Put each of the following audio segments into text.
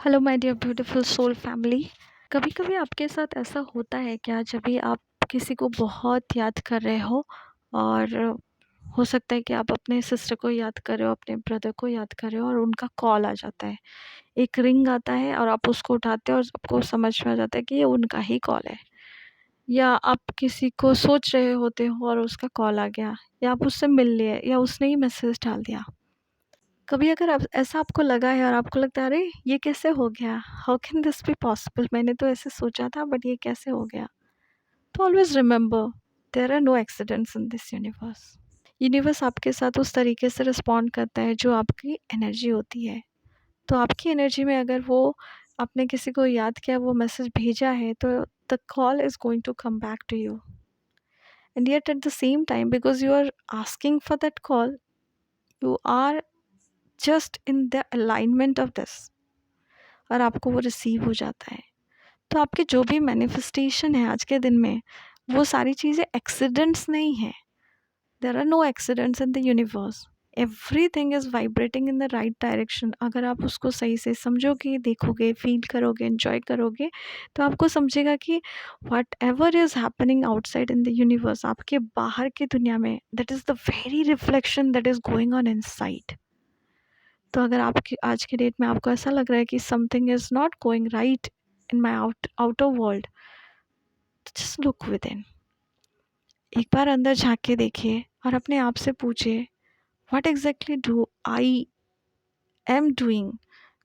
Hello my dear beautiful soul family. कभी कभी आपके साथ ऐसा होता है क्या, जब भी आप किसी को बहुत याद कर रहे हो और हो सकता है कि आप अपने सिस्टर को याद कर रहे हो, अपने ब्रदर को याद कर रहे हो और उनका कॉल आ जाता है, एक रिंग आता है और आप उसको उठाते हो और आपको समझ में आ जाता है कि ये उनका ही कॉल है। या आप किसी को सोच रहे होते हो और उसका कॉल आ गया, या आप उससे मिल लिए, या उसने ही मैसेज डाल दिया। कभी अगर आप ऐसा आपको लगा है और आपको लगता है अरे ये कैसे हो गया, how can this be possible, मैंने तो ऐसे सोचा था बट ये कैसे हो गया, तो always remember there are no accidents in this universe. Universe आपके साथ उस तरीके से रिस्पॉन्ड करता है जो आपकी एनर्जी होती है। तो आपकी एनर्जी में अगर वो आपने किसी को याद किया, वो मैसेज भेजा है, तो the call is going to come back to you. And yet at the same time, because you are asking for that call, you are just in the alignment of this, और आपको वो receive हो जाता है। तो आपके जो भी मैनिफेस्टेशन है आज के दिन में, वो सारी चीज़ें एक्सीडेंट्स नहीं है। There are no accidents in the universe. Everything is vibrating in the right direction. अगर आप उसको सही से समझोगे, देखोगे, फील करोगे, एन्जॉय करोगे, तो आपको समझेगा कि what ever is happening outside in the universe, आपके बाहर की दुनिया में, that is the very reflection that is going on in side. तो अगर आपकी आज के डेट में आपको ऐसा लग रहा है कि something is not going right in my outer world, just look with in. एक बार अंदर झांक के देखिए और अपने आप से पूछिए, what exactly do I am doing,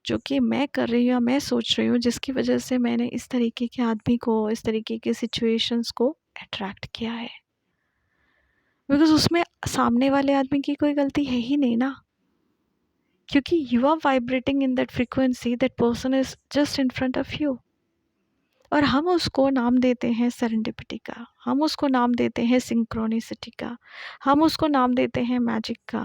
जो कि मैं कर रही हूँ या मैं सोच रही हूँ, जिसकी वजह से मैंने इस तरीके के आदमी को, इस तरीके के सिचुएशंस को अट्रैक्ट किया है। बिकॉज उसमें सामने वाले आदमी की कोई गलती है ही नहीं ना, क्योंकि you are vibrating in that frequency, that person is just in front of you. और हम उसको नाम देते हैं सेरेंडिपिटी का, हम उसको नाम देते हैं सिंक्रोनिसिटी का, हम उसको नाम देते हैं मैजिक का।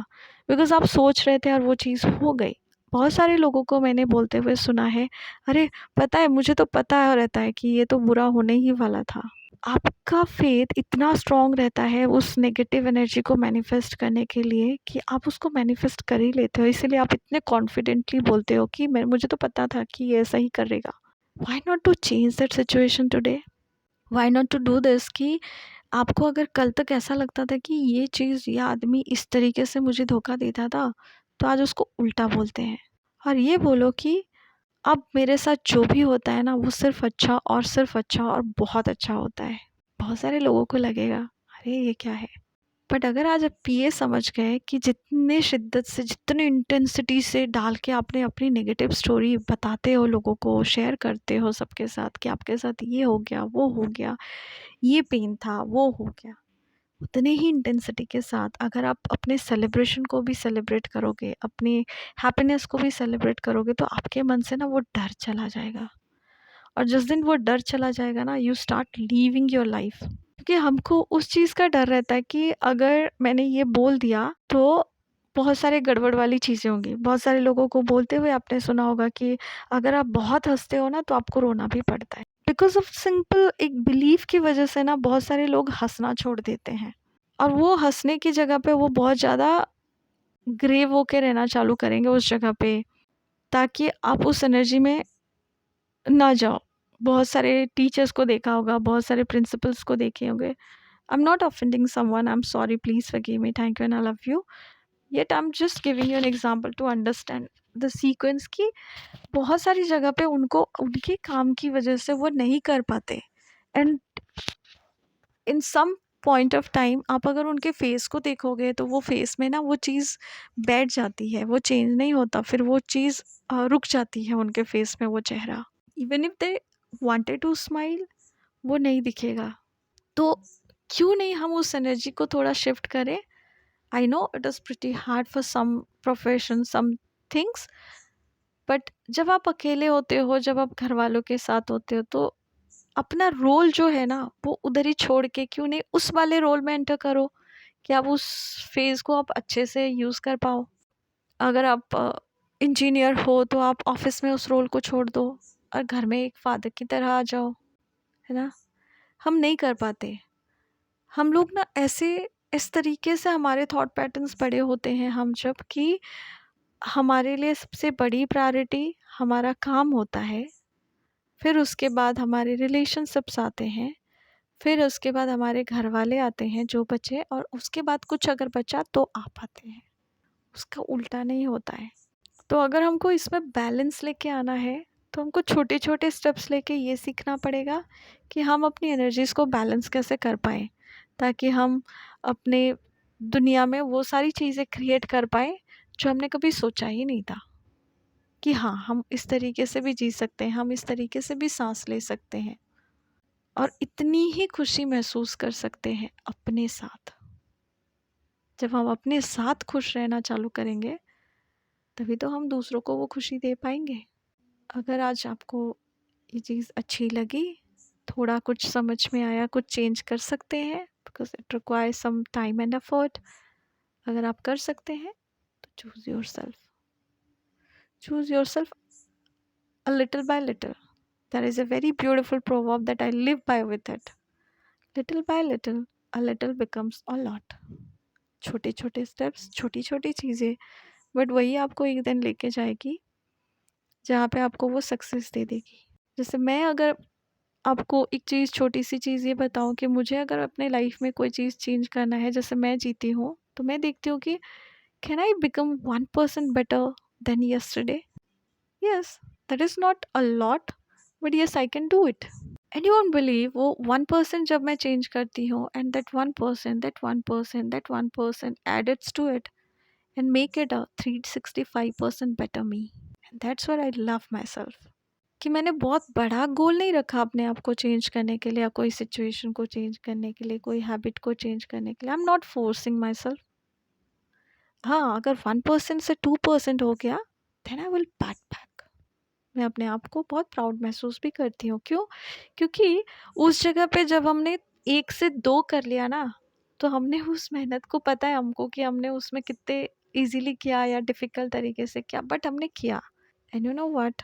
बिकॉज आप सोच रहे थे और वो चीज़ हो गई। बहुत सारे लोगों को मैंने बोलते हुए सुना है, अरे पता है, मुझे तो पता रहता है कि ये तो बुरा होने ही वाला था। आपका फेथ इतना स्ट्रांग रहता है उस नेगेटिव एनर्जी को मैनिफेस्ट करने के लिए कि आप उसको मैनिफेस्ट कर ही लेते हो। इसीलिए आप इतने कॉन्फिडेंटली बोलते हो कि मैं मुझे तो पता था कि ये ऐसा ही करेगा। Why not to change that situation today? Why not to do this कि आपको अगर कल तक ऐसा लगता था कि ये चीज़, ये आदमी इस तरीके से मुझे धोखा देता था, तो आज उसको उल्टा बोलते हैं और ये बोलो कि अब मेरे साथ जो भी होता है ना, वो सिर्फ अच्छा और सिर्फ अच्छा और बहुत अच्छा होता है। बहुत सारे लोगों को लगेगा अरे ये क्या है, बट अगर आज आप ये समझ गए कि जितने शिद्दत से, जितने इंटेंसिटी से डाल के आपने अपनी नेगेटिव स्टोरी बताते हो, लोगों को शेयर करते हो सबके साथ कि आपके साथ ये हो गया, वो हो गया, ये पेन था, वो हो गया, उतने ही इंटेंसिटी के साथ अगर आप अपने सेलिब्रेशन को भी सेलिब्रेट करोगे, अपनी हैप्पीनेस को भी सेलिब्रेट करोगे, तो आपके मन से ना वो डर चला जाएगा। और जिस दिन वो डर चला जाएगा ना, you start leaving your life. क्योंकि हमको उस चीज़ का डर रहता है कि अगर मैंने ये बोल दिया तो बहुत सारे गड़बड़ वाली चीज़ें होंगी। बहुत सारे लोगों को बोलते हुए आपने सुना होगा कि अगर आप बहुत हँसते हो ना, तो आपको रोना भी पड़ता है। बिकॉज़ ऑफ सिंपल एक बिलीफ की वजह से ना, बहुत सारे लोग हँसना छोड़ देते हैं और वो हँसने की जगह पे वो बहुत ज़्यादा ग्रेव होके रहना चालू करेंगे उस जगह पे, ताकि आप उस एनर्जी में ना जाओ। बहुत सारे टीचर्स को देखा होगा, बहुत सारे प्रिंसिपल्स को देखे होंगे। I am not offending someone, I am sorry, please forgive me, thank you and I love you. Yet I am just giving you an example to understand the sequence कि बहुत सारी जगह पे उनको उनके काम की वजह से वो नहीं कर पाते। And in some point of time आप अगर उनके फेस को देखोगे, तो वो फेस में ना वो चीज़ बैठ जाती है, वो चेंज नहीं होता, फिर वो चीज़ रुक जाती है उनके फेस में, वो चेहरा। Even if they wanted to smile, वो नहीं दिखेगा। तो क्यों नहीं हम उस एनर्जी को थोड़ा शिफ्ट करें? I know it is pretty hard for some profession, some things, but जब आप अकेले होते हो, जब आप घर वालों के साथ होते हो, तो अपना रोल जो है ना, वो उधर ही छोड़ के क्यों नहीं उस वाले रोल में एंटर करो कि आप उस फेज़ को आप अच्छे से यूज़ कर पाओ। अगर आप इंजीनियर हो, तो आप ऑफिस में उस रोल को छोड़ दो और घर में एक फादर की तरह आ जाओ, है ना? हम नहीं कर पाते। हम लोग ना ऐसे इस तरीके से हमारे थॉट पैटर्न्स बड़े होते हैं, हम जब कि हमारे लिए सबसे बड़ी प्रायोरिटी हमारा काम होता है, फिर उसके बाद हमारे रिलेशनशिप्स आते हैं, फिर उसके बाद हमारे घर वाले आते हैं जो बचे, और उसके बाद कुछ अगर बचा तो आप आते हैं। उसका उल्टा नहीं होता है। तो अगर हमको इसमें बैलेंस लेके आना है तो हमको छोटे छोटे स्टेप्स लेके ये सीखना पड़ेगा कि हम अपनी एनर्जीज़ को बैलेंस कैसे कर पाएँ, ताकि हम अपने दुनिया में वो सारी चीज़ें क्रिएट कर पाएँ जो हमने कभी सोचा ही नहीं था कि हाँ, हम इस तरीके से भी जी सकते हैं, हम इस तरीके से भी सांस ले सकते हैं और इतनी ही खुशी महसूस कर सकते हैं अपने साथ। जब हम अपने साथ खुश रहना चालू करेंगे तभी तो हम दूसरों को वो खुशी दे पाएंगे। अगर आज आपको ये चीज़ अच्छी लगी, थोड़ा कुछ समझ में आया, कुछ चेंज कर सकते हैं, because it requires some time and effort. अगर आप कर सकते हैं तो choose yourself a little by little. There is a very beautiful proverb that I live by with it. Little by little, a little becomes a lot. छोटे छोटे steps, छोटी छोटी चीज़ें, बट वही आपको एक दिन लेके जाएगी जहाँ पे आपको वो सक्सेस दे देगी। जैसे मैं अगर आपको एक चीज़, छोटी सी चीज़ ये बताऊँ कि मुझे अगर अपने लाइफ में कोई चीज़ चेंज करना है, जैसे मैं जीती हूँ तो मैं देखती हूँ कि can I become 1% better than yesterday. Yes, that is not a lot, but yes I can do it. And you won't believe, वो 1% जब मैं चेंज करती हूँ and that 1% adds to it and make it a 365% better me. And that's what I love myself. कि मैंने बहुत बड़ा गोल नहीं रखा अपने आप को चेंज करने के लिए, या कोई सिचुएशन को चेंज करने के लिए, कोई हैबिट को चेंज करने के लिए। I am not forcing myself. हाँ, अगर 1% से 2% हो गया then I will pat back. मैं अपने आप को बहुत प्राउड महसूस भी करती हूँ। क्यों? क्योंकि उस जगह पे जब हमने 1 से 2 कर लिया ना, तो हमने उस मेहनत को, पता है हमको कि हमने उसमें कितने ईज़िली किया या डिफ़िकल्ट तरीके से किया, बट हमने किया। And you know what?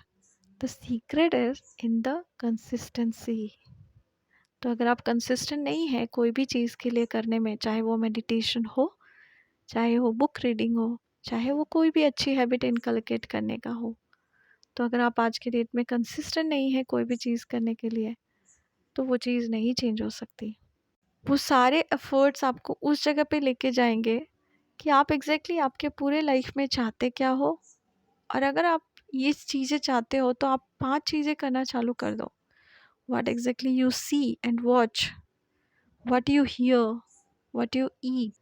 The secret is in the consistency. तो अगर आप कंसिस्टेंट नहीं है कोई भी चीज़ के लिए करने में, चाहे वो मेडिटेशन हो, चाहे वो बुक रीडिंग हो, चाहे वो कोई भी अच्छी हैबिट इनकलकेट करने का हो, तो अगर आप आज के डेट में कंसिस्टेंट नहीं है कोई भी चीज़ करने के लिए, तो वो चीज़ नहीं चेंज हो सकती। वो सारे एफर्ट्स आपको उस जगह पे लेके जाएंगे कि आप एग्जैक्टली आपके पूरे लाइफ में चाहते क्या हो। और अगर आप ये चीज़ें चाहते हो तो आप 5 चीज़ें करना चालू कर दो। What exactly you see and watch, what you hear, what you eat,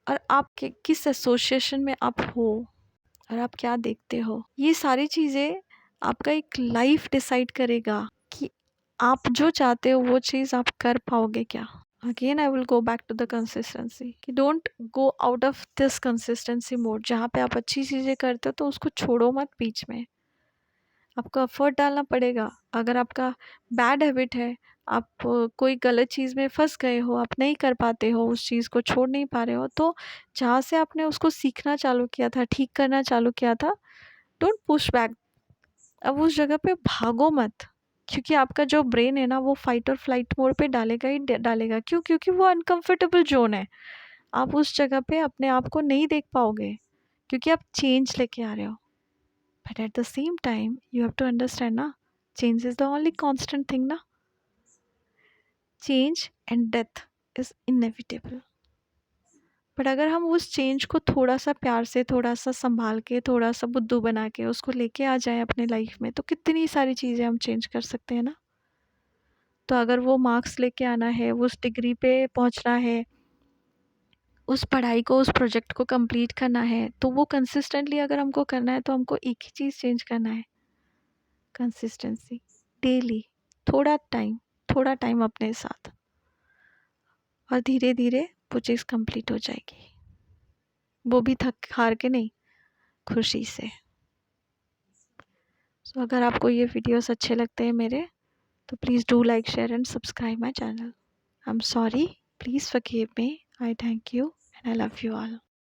और आप किस एसोसिएशन में आप हो, और आप क्या देखते हो। ये सारी चीज़ें आपका एक लाइफ डिसाइड करेगा कि आप जो चाहते हो वो चीज़ आप कर पाओगे क्या। Again I will go back to the consistency कि don't go out of this consistency mode. जहाँ पे आप अच्छी चीज़ें करते हो तो उसको छोड़ो मत बीच में, आपको एफर्ट डालना पड़ेगा। अगर आपका बैड हैबिट है, आप कोई गलत चीज़ में फंस गए हो, आप नहीं कर पाते हो, उस चीज़ को छोड़ नहीं पा रहे हो, तो जहाँ से आपने उसको सीखना चालू किया था, ठीक करना चालू किया था, डोंट पुश बैक। अब उस जगह पे भागो मत, क्योंकि आपका जो ब्रेन है ना वो फाइट और फ्लाइट मोड पे डालेगा ही डालेगा। क्यों? क्योंकि वो अनकंफर्टेबल जोन है। आप उस जगह पे अपने आप को नहीं देख पाओगे, क्योंकि आप चेंज लेके आ रहे हो। But at the same time you have to understand ना, change is the only constant thing ना। Change and death is inevitable. But अगर हम उस चेंज को थोड़ा सा प्यार से, थोड़ा सा संभाल के, थोड़ा सा बुद्धू बना के उसको लेके आ जाए अपने लाइफ में, तो कितनी सारी चीज़ें हम चेंज कर सकते हैं ना। तो अगर वो मार्क्स लेके आना है, उस डिग्री पे पहुंचना है, उस पढ़ाई को, उस प्रोजेक्ट को कंप्लीट करना है, तो वो कंसिस्टेंटली अगर हमको करना है तो हमको एक ही चीज़ चेंज करना है, कंसिस्टेंसी। डेली थोड़ा टाइम अपने साथ, और धीरे धीरे वो चीज़ कंप्लीट हो जाएगी। वो भी थक हार के नहीं, खुशी से। सो अगर आपको ये वीडियोस अच्छे लगते हैं मेरे, तो please do like, share and subscribe my channel. I am sorry, please forgive me. I thank you and I love you all.